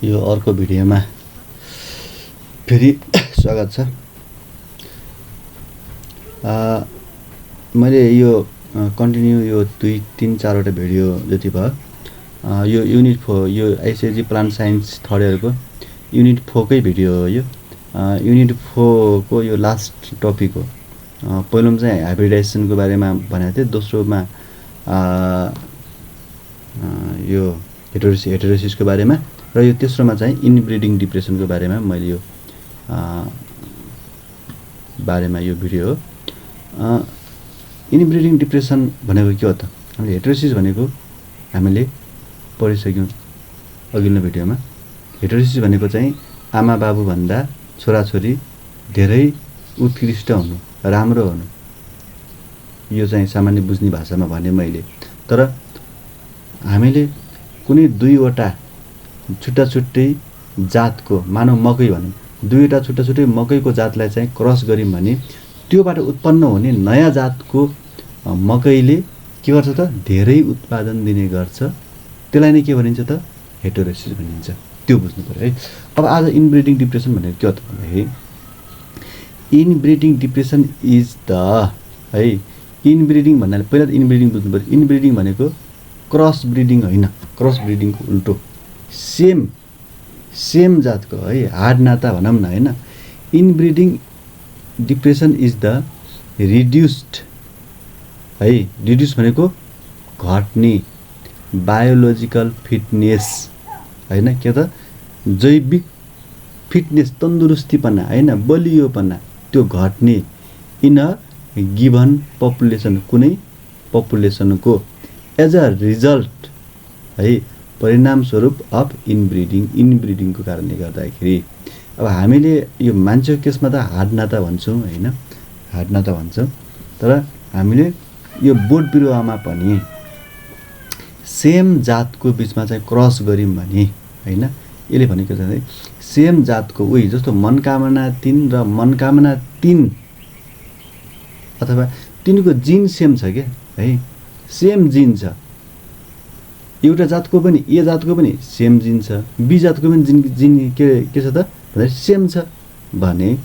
यो अर्को भिडियोमा फेरि स्वागत छ। मैले यो कन्टिन्यू यो 2-3-4 वटा भिडियो जति भयो यो युनिट 4 यो आइसिएसजी प्लान्ट साइन्स थर्ड इयरको युनिट 4 कै भिडियो हो। यो युनिट 4 को यो लास्ट टपिक हो। पहिलोमा चाहिँ हाइब्रिडाइजेसनको बारेमा भनेको थिएँ, दोस्रोमा यो हेटेरोसिसको बारेमा, र यो तेस्रोमा चाहिँ इनब्रिडिङ डिप्रेसनको बारेमा मैले यो यो भिडियो हो। इनब्रिडिङ डिप्रेसन भनेको के हो त? हामीले हेटेरोसिस भनेको हामीले पढिसक्यौँ अघिल्लो भिडियोमा। हेटेरोसिस भनेको चाहिँ आमा बाबु भन्दा छोराछोरी धेरै उत्कृष्ट हुनु, राम्रो हुनु, यो चाहिँ सामान्य बुझ्ने भाषामा भने मैले। तर हामीले कुनै दुईवटा छुट्टा छुट्टै जातको, मानव मकै भनौँ, दुईवटा छुट्टा छुट्टै मकैको जातलाई चाहिँ क्रस गऱ्यौँ भने त्योबाट उत्पन्न हुने नयाँ जातको मकैले के गर्छ त? धेरै उत्पादन दिने गर्छ। त्यसलाई नै के भनिन्छ त? हेटेरोसिस भनिन्छ। त्यो बुझ्नु पऱ्यो है। अब आज इनब्रिडिङ डिप्रेसन भनेको के हो त भन्दाखेरि, इनब्रिडिङ डिप्रेसन इज द है, इनब्रिडिङ भन्नाले पहिला त इनब्रिडिङ बुझ्नु पऱ्यो। इनब्रिडिङ भनेको क्रस ब्रिडिङ होइन, क्रस ब्रिडिङको उल्टो, सेम जातको है, हाड नाता भनौँ न होइन। Inbreeding depression is the reduced है, रिड्युस भनेको घट्ने बायोलोजिकल फिटनेस होइन, के त? जैविक फिटनेस, तन्दुरुस्तीपना होइन, बलियोपना, त्यो घट्ने इन अ गिभन पपुलेसन, कुनै पपुलेसनको एज अ रिजल्ट है, परिणामस्वरूप अफ इनब्रिडिङको कारणले गर्दाखेरि। अब हामीले यो मान्छेको केसमा त हाड नाता भन्छौँ होइन, हाड नाता भन्छौँ। तर हामीले यो बोट बिरुवामा पनि सेम जातको बिचमा चाहिँ क्रस गऱ्यौँ भने होइन, यसले भनेको चाहिँ सेम जातको उही जस्तो मनकामना 3 र मनकामना 3 अथवा 3को जिन सेम छ क्या है, सेम जिन छ। एउटा जातको पनि ए जातको पनि सेम जिन छ, बी जातको पनि जिन के छ त भन्दा सेम छ भने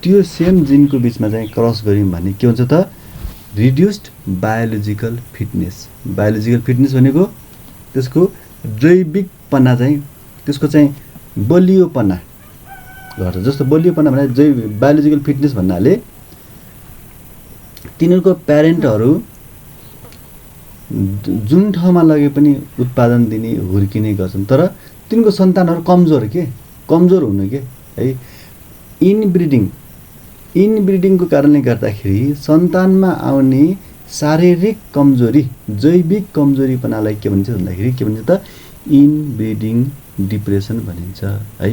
त्यो सेम जिनको बिचमा चाहिँ क्रस गऱ्यौँ भने के हुन्छ त? Reduced biological fitness. Biological fitness भनेको त्यसको जैविकपना चाहिँ, त्यसको चाहिँ बलियोपना गर्छ। जस्तो बलियोपना भने बायोलोजिकल फिटनेस भन्नाले तिनीहरूको प्यारेन्टहरू जुन ठाउँमा लगे पनि उत्पादन दिने, हुर्किने गर्छन्, तर तिनको सन्तानहरू कमजोर हुनु के है। इनब्रिडिङको कारणले गर्दाखेरि सन्तानमा आउने शारीरिक कमजोरी, जैविक कमजोरीपनालाई के भन्छ भन्दाखेरि के भन्छ त? इनब्रिडिङ डिप्रेसन भनिन्छ है।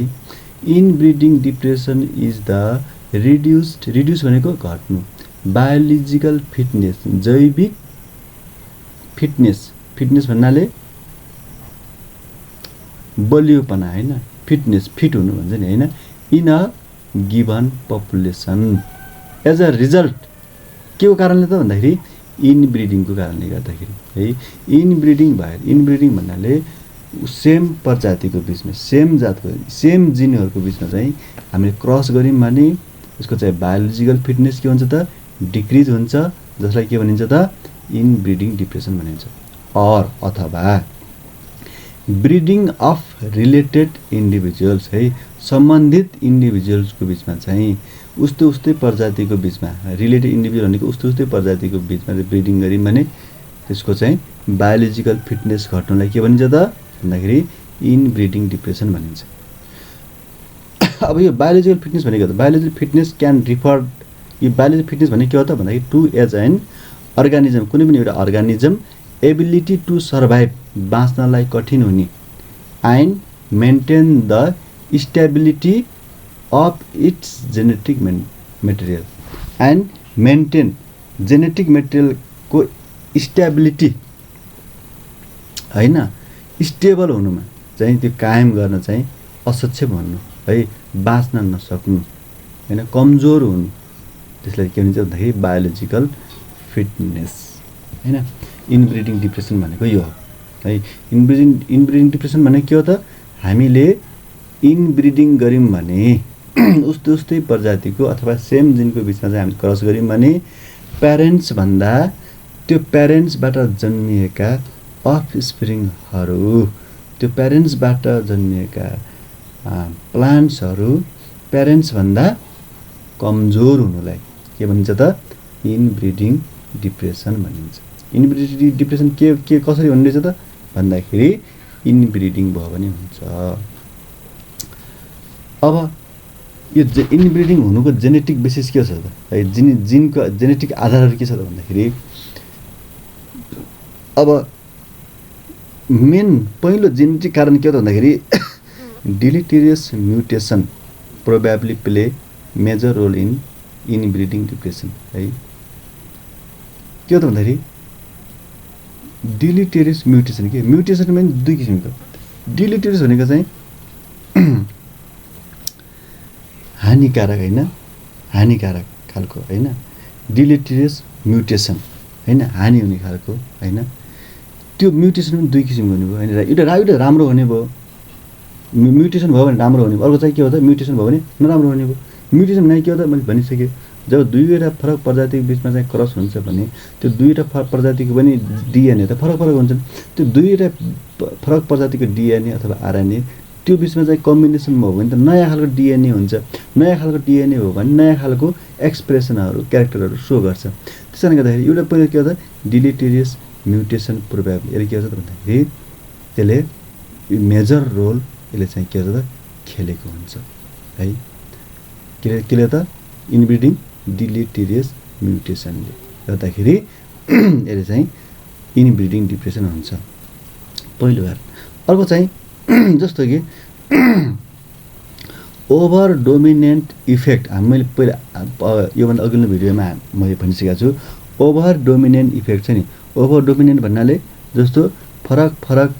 Inbreeding depression is the reduce भनेको घट्नु, बायोलोजिकल फिटनेस, जैविक फिटनेस भन्नाले बलियोपना होइन, फिटनेस, फिट हुनु भन्छ नि होइन, in a given population as a result के को कारणले त भन्दाखेरि इनब्रिडिङको कारणले गर्दाखेरि है। इनब्रिडिङ भयो, इनब्रिडिङ भन्नाले सेम प्रजातिको बिचमा, सेम जातको, सेम जिनहरूको बिचमा चाहिँ हामीले क्रस गऱ्यौँ भने यसको चाहिँ बायोलोजिकल फिटनेस के हुन्छ त? डिक्रिज हुन्छ, जसलाई के भनिन्छ त? इनब्रिडिङ डिप्रेसन भनिन्छ। अथवा ब्रिडिङ अफ रिलेटेड इन्डिभिजुअल्स है, सम्बन्धित इन्डिभिजुअल्सको बिचमा चाहिँ उस्तै प्रजातिको बिचमा, रिलेटेड इन्डिभिजुअल भनेको उस्तै प्रजातिको बिचमा ब्रिडिङ गऱ्यौँ भने त्यसको चाहिँ बायोलोजिकल फिटनेस घट्नुलाई के भनिन्छ त भन्दाखेरि इनब्रिडिङ डिप्रेसन भनिन्छ। अब यो बायोलोजिकल फिटनेस भनेको त, बायोलोजिकल फिटनेस क्यान रिफर, यो बायोलोजिकल फिटनेस भनेको के हो त भन्दाखेरि टु एज एन अर्गानिजम, कुनै पनि एउटा अर्गानिजम एबिलिटी टु सर्भाइभ, बाँच्नलाई कठिन हुने, and maintain the stability of its genetic material, and maintain genetic मेटेरियलको स्टेबिलिटी होइन, स्टेबल हुनुमा चाहिँ त्यो कायम गर्न चाहिँ असक्षम हुनु है, बाँच्न नसक्नु होइन, कमजोर हुनु, त्यसलाई के भन्छ भन्दाखेरि बायोलोजिकल फिटनेस होइन। इनब्रिडिङ डिप्रेसन भनेको यो हो है। इनब्रिडिङ डिप्रेसन भनेको के हो त? हामीले इनब्रिडिङ गऱ्यौँ भने उस्तै प्रजातिको अथवा सेम जिनको बिचमा चाहिँ हामी क्रस गऱ्यौँ भने प्यारेन्ट्स भन्दा त्यो प्यारेन्ट्सबाट जन्मिएका अफस्प्रिङहरू त्यो प्यारेन्ट्सबाट जन्मिएका प्लान्ट्सहरू प्यारेन्ट्स भन्दा कमजोर हुनुलाई के भनिन्छ त इनब्रिडिङ डिप्रेसन भनिन्छ। इनब्रिडिङ डिप्रेसन के कसरी हुने रहेछ त भन्दाखेरि इनब्रिडिङ भयो भने हुन्छ। अब यो इनब्रिडिङ हुनुको जेनेटिक बेसिस के छ त है जिनको जेनेटिक आधारहरू के छ त भन्दाखेरि अब मेन पहिलो जेनेटिक कारण के हो त भन्दाखेरि deleterious mutation probably play major role in inbreeding depression है। के हो त भन्दाखेरि डिलिटेरियस म्युटेसन के म्युटेसन पनि दुई किसिमको डिलिटेरियस भनेको चाहिँ हानिकारक होइन हानिकारक खालको होइन डिलिटेरियस म्युटेसन होइन हानि हुने खालको होइन त्यो म्युटेसन पनि दुई किसिमको हुने भयो होइन एउटा राम्रो हुने भयो म्युटेसन भयो भने राम्रो हुने भयो अर्को चाहिँ के हो त म्युटेसन भयो भने नराम्रो हुने भयो। म्युटेसन भने के हो त मैले भनिसकेँ जब दुईवटा फरक प्रजातिको बिचमा चाहिँ क्रस हुन्छ भने त्यो दुईवटा प्रजातिको पनि डिएनए त फरक हुन्छन् त्यो दुईवटा फरक प्रजातिको डिएनए अथवा आरएनए त्यो बिचमा चाहिँ कम्बिनेसन भयो भने त नयाँ खालको डिएनए हुन्छ। नयाँ खालको डिएनए हो भने नयाँ खालको एक्सप्रेसनहरू क्यारेक्टरहरू सो गर्छ। त्यस कारणले गर्दाखेरि एउटा पहिला के हो त डिलिटेरियस म्युटेसन प्रोबेबली यसले के हो त भन्दाखेरि त्यसले मेजर रोल यसले चाहिँ के हो त खेलेको हुन्छ है केले त इनब्रिडिङ डिलिटेरियस म्युटेसनले गर्दाखेरि यसले चाहिँ इनब्रिडिङ डिप्रेसन हुन्छ पहिलो कारण। अर्को चाहिँ जस्तो कि ओभर डोमिनेन्ट इफेक्ट मैले पहिला योभन्दा अघिल्लो भिडियोमा मैले भनिसकेको छु ओभर डोमिनेन्ट इफेक्ट छ नि ओभर डोमिनेन्ट भन्नाले जस्तो फरक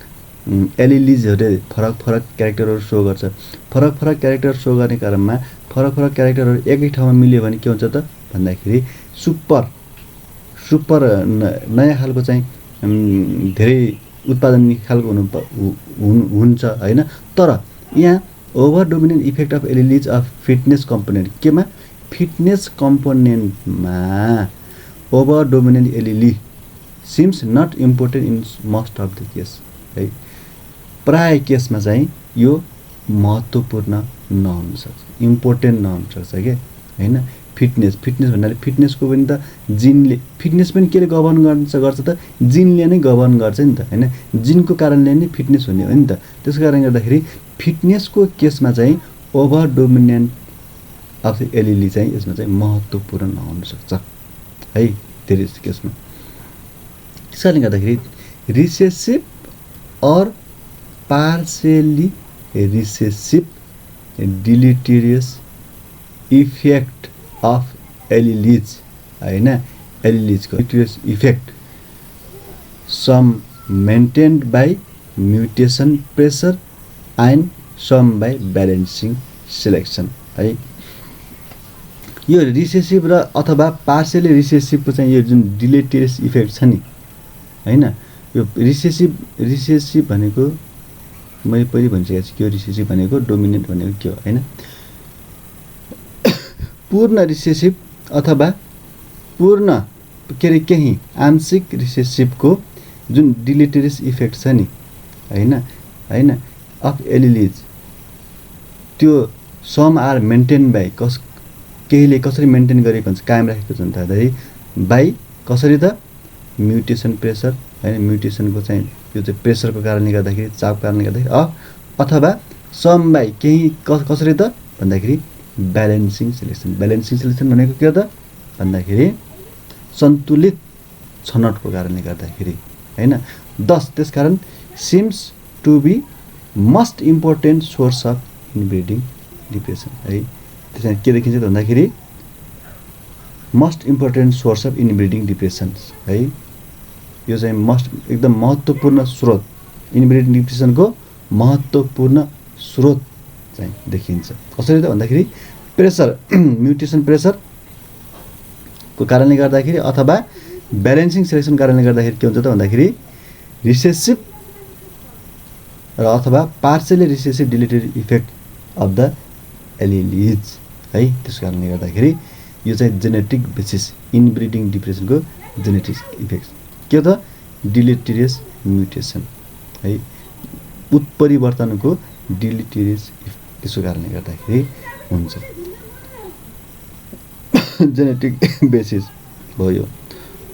एलिलिजहरूले फरक क्यारेक्टरहरू सो गर्छ फरक क्यारेक्टर सो गर्ने क्रममा फरक क्यारेक्टरहरू एकै ठाउँमा मिल्यो भने के हुन्छ त भन्दाखेरि सुपर नयाँ खालको चाहिँ धेरै उत्पादन खालको हुन्छ होइन। तर यहाँ over dominant effect of alleles of fitness component केमा फिटनेस कम्पोनेन्टमा over dominant allele seems not important in most of the case है प्राय केसमा चाहिँ यो महत्त्वपूर्ण नहुन सक्छ इम्पोर्टेन्ट नहुन सक्छ के होइन। फिटनेस भन्नाले फिटनेसको पनि त जिनले फिटनेस पनि केले गभर्न गर्छ त जिनले नै गभर्न गर्छ नि त होइन जिनको कारणले नै फिटनेस हुने हो नि त। त्यसको कारणले गर्दाखेरि फिटनेसको केसमा चाहिँ ओभर डोमिनेन्ट अफ द एलिली चाहिँ यसमा चाहिँ महत्त्वपूर्ण नहुन सक्छ है धेरै जस्तो केसमा। त्यस कारणले गर्दाखेरि recessive or partially recessive deleterious effect of alleles होइन एलिलिजको deleterious effect some maintained by mutation pressure and some by balancing selection है। यो रिसेसिभ र अथवा पार्सियली रिसेसिभको चाहिँ यो जुन डिलिटेरियस इफेक्ट छ नि होइन यो रिसेसिभ भनेको मैले पहिले भनिसकेको छु के हो रिसेसिभ भनेको डोमिनेन्ट भनेको के हो होइन पूर्ण रिसेसिभ अथवा पूर्ण के अरे केही आंशिक रिसेसिभको जुन डिलिटेरियस इफेक्ट छ नि होइन अफ एलिलिज त्यो सम आर मेन्टेन बाई केहीले कसरी मेन्टेन गरेको हुन्छ कायम राखेको हुन्छ भन्दाखेरि बाई कसरी त म्युटेसन प्रेसर होइन म्युटेसनको चाहिँ यो चाहिँ प्रेसरको कारणले गर्दाखेरि चापको कारणले गर्दाखेरि अथवा सम बाई केही कसरी त भन्दाखेरि ब्यालेन्सिङ सिलेक्सन भनेको के हो त भन्दाखेरि सन्तुलित छनौटको कारणले गर्दाखेरि होइन। त्यसकारण seems to be most important source of inbreeding depression है। त्यसमा के देखिन्छ त भन्दाखेरि most important source of inbreeding depression है यो चाहिँ एकदम महत्त्वपूर्ण स्रोत इनब्रिडिङ डिप्रेसनको महत्त्वपूर्ण स्रोत चाहिँ देखिन्छ कसरी त भन्दाखेरि प्रेसर म्युटेसन प्रेसरको कारणले गर्दाखेरि अथवा ब्यालेन्सिङ सिलेक्सन कारणले गर्दाखेरि के हुन्छ त भन्दाखेरि रिसेसिभ र अथवा partially recessive deleterious effect of the alleles है। त्यसको कारणले गर्दाखेरि यो चाहिँ जेनेटिक बेसिस इनब्रिडिङ डिप्रेसनको जेनेटिक इफेक्ट के त डिलिटेरियस म्युटेसन है, उत्परिवर्तनको डिलिटेरियस त्यसको कारणले गर्दाखेरि हुन्छ। जेनेटिक बेसिस भयो।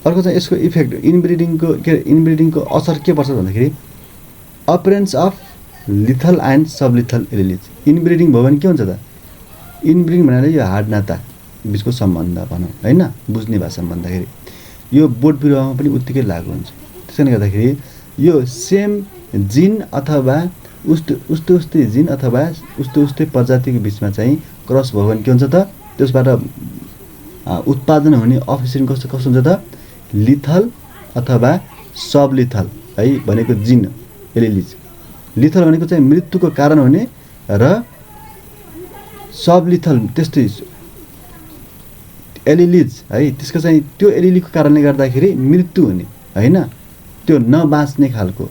अर्को चाहिँ यसको इफेक्ट इनब्रिडिङको असर के पर्छ भन्दाखेरि अपरेन्स अफ लिथल एन्ड सबलिथल एलिलिज। इनब्रिडिङ भयो भने के हुन्छ त? इनब्रिडिङ भनेर यो हाड नाता बिचको सम्बन्ध भनौँ होइन, बुझ्ने भाषामा भन्दाखेरि यो बोट बिरुवामा पनि उत्तिकै लागु हुन्छ। त्यसैले गर्दाखेरि यो सेम जिन अथवा उस्तै जिन अथवा उस्तै प्रजातिको बिचमा चाहिँ क्रस भयो भने के हुन्छ त? त्यसबाट उत्पादन हुने अफस्प्रिङ कस्तो हुन्छ त? लिथल अथवा सबलिथल है भनेको जिन एलिलिज। लिथल भनेको चाहिँ मृत्युको कारण हुने र सबलिथल त्यस्तै एलिलिज है त्यसको चाहिँ त्यो एलिलीको कारणले गर्दाखेरि मृत्यु हुने होइन, त्यो नबाँच्ने खालको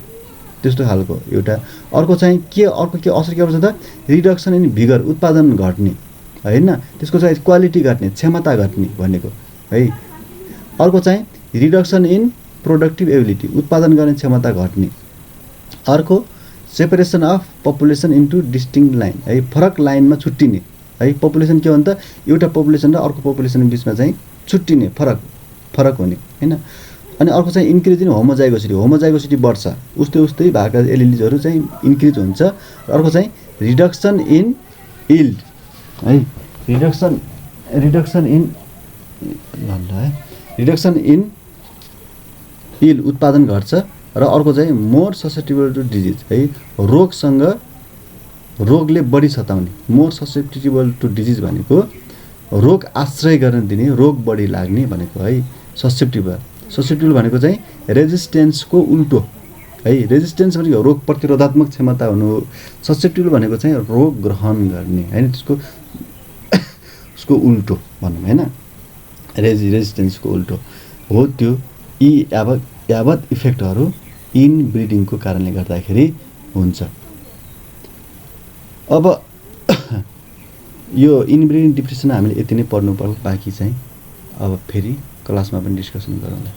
त्यस्तो खालको एउटा। अर्को के असर के पर्छ त? रिडक्सन इन भिगर, उत्पादन घट्ने होइन, त्यसको चाहिँ क्वालिटी घट्ने, क्षमता घट्ने भनेको है। अर्को चाहिँ रिडक्सन इन प्रोडक्टिभ एबिलिटी, उत्पादन गर्ने क्षमता घट्ने। अर्को separation of population into distinct line है, फरक लाइनमा छुट्टिने है। पपुलेसन के हो भने त एउटा पपुलेसन र अर्को पपुलेसन बिचमा चाहिँ छुट्टिने, फरक हुने होइन। अनि अर्को चाहिँ इन्क्रिज इन होमोजाइगोसिटी बढ्छ, उस्तै भएका एलिलिजहरू चाहिँ इन्क्रिज हुन्छ। अर्को चाहिँ रिडक्सन इन इल्ड है, रिडक्सन इन इल्ड उत्पादन घट्छ। र अर्को चाहिँ मोर ससेप्टेबल टु डिजिज है, रोगले बढी सताउने। मोर ससेप्टेबल टु डिजिज भनेको रोग आश्रय गर्न दिने, रोग बढी लाग्ने भनेको है। ससेप्टेबल भनेको चाहिँ रेजिस्टेन्सको उल्टो है। रेजिस्टेन्स भनेको रोग प्रतिरोधात्मक क्षमता हुनु हो। ससेप्टेबल भनेको चाहिँ रोग ग्रहण गर्ने होइन, उसको उल्टो भनौँ होइन, रेजिस्टेन्सको उल्टो हो त्यो। यी यावत इफेक्टहरू इनब्रिडिङको कारणले गर्दाखेरि हुन्छ। अब यो इनब्रिडिङ डिप्रेसन हामीले यति नै पढ्नु पर्यो, बाँकी चाहिँ अब फेरि क्लासमा पनि डिस्कसन गरौँला।